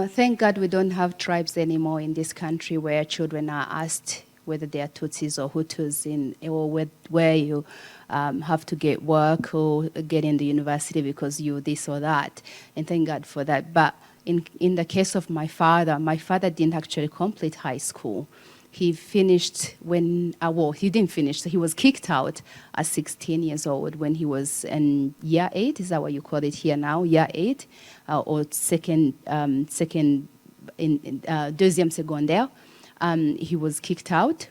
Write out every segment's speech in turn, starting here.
Thank God we don't have tribes anymore in this country where children are asked whether they are Tutsis or Hutus, or where you have to get work or get in the university because you this or that. And thank God for that. But in the case of my father didn't actually complete high school. He finished he didn't finish. So he was kicked out at 16 years old when he was in year 8. Is that what you call it here now? Year 8, or deuxième secondaire. He was kicked out.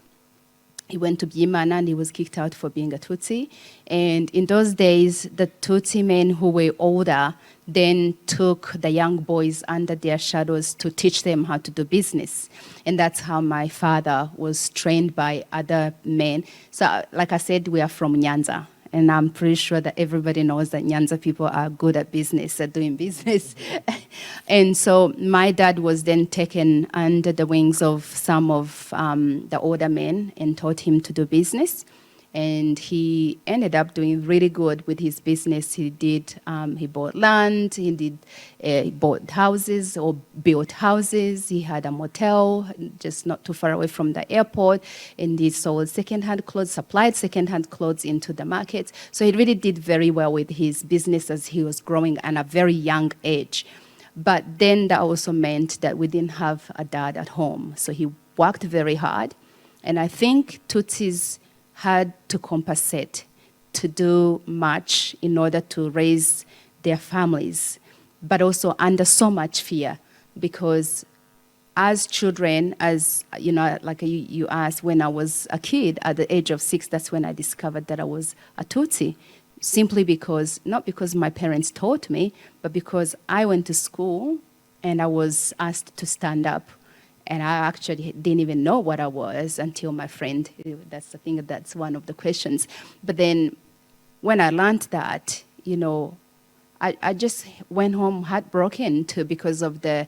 He went to Biimana and he was kicked out for being a Tutsi. And in those days, the Tutsi men who were older then took the young boys under their shadows to teach them how to do business. And that's how my father was trained by other men. So like I said, we are from Nyanza. And I'm pretty sure that everybody knows that Nyanza people are good at business, at doing business. And so my dad was then taken under the wings of some of the older men and taught him to do business. And he ended up doing really good with his business. He bought land, he bought houses or built houses. He had a motel just not too far away from the airport. And he sold secondhand clothes, supplied secondhand clothes into the markets. So he really did very well with his business as he was growing at a very young age. But then that also meant that we didn't have a dad at home. So he worked very hard. And I think Tutsis had to compensate to do much in order to raise their families, but also under so much fear, because as children, as you know, like you asked, when I was a kid at the age of 6, that's when I discovered that I was a Tutsi, simply because, not because my parents taught me, but because I went to school and I was asked to stand up. And I actually didn't even know what I was until my friend, that's one of the questions. But then when I learned that, I just went home heartbroken too, because of the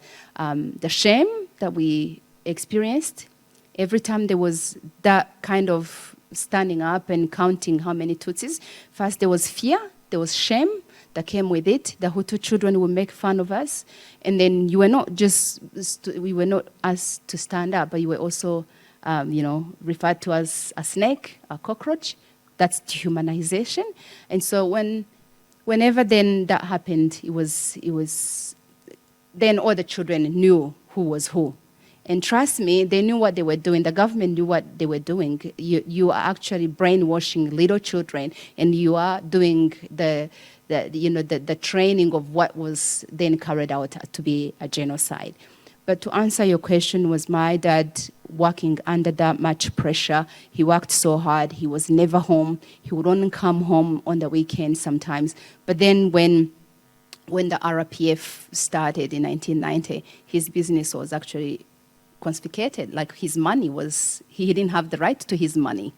shame that we experienced. Every time there was that kind of standing up and counting how many Tutsis, first there was fear, there was shame that came with it. The Hutu children would make fun of us. And then we were not asked to stand up, but you were also, referred to as a snake, a cockroach. That's dehumanization. And so whenever then that happened, it was then all the children knew who was who. And trust me, they knew what they were doing. The government knew what they were doing. You are actually brainwashing little children, and you are doing the training of what was then carried out to be a genocide. But to answer your question, was my dad working under that much pressure? He worked so hard. He was never home. He would only come home on the weekends sometimes. But then when the RPF started in 1990, his business was actually confiscated. Like his money he didn't have the right to his money.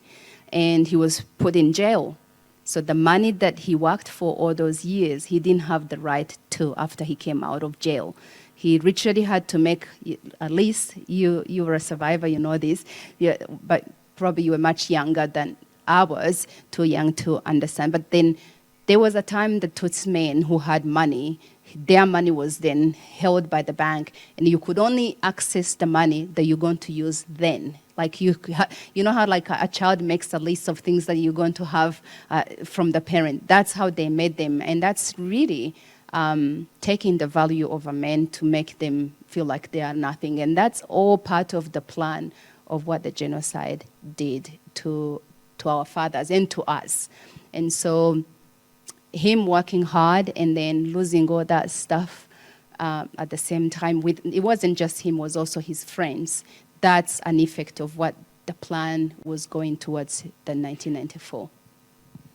And he was put in jail. So the money that he worked for all those years, he didn't have the right to after he came out of jail. He literally had to make, at least you were a survivor, you know this, but probably you were much younger than I was, too young to understand. But then there was a time the Tutsi men who had money, their money was then held by the bank, and you could only access the money that you're going to use then. Like you know how like a child makes a list of things that you're going to have from the parent. That's how they made them, and that's really taking the value of a man to make them feel like they are nothing. And that's all part of the plan of what the genocide did to our fathers and to us. And so him working hard and then losing all that stuff at the same time, it wasn't just him, it was also his friends. That's an effect of what the plan was going towards the 1994.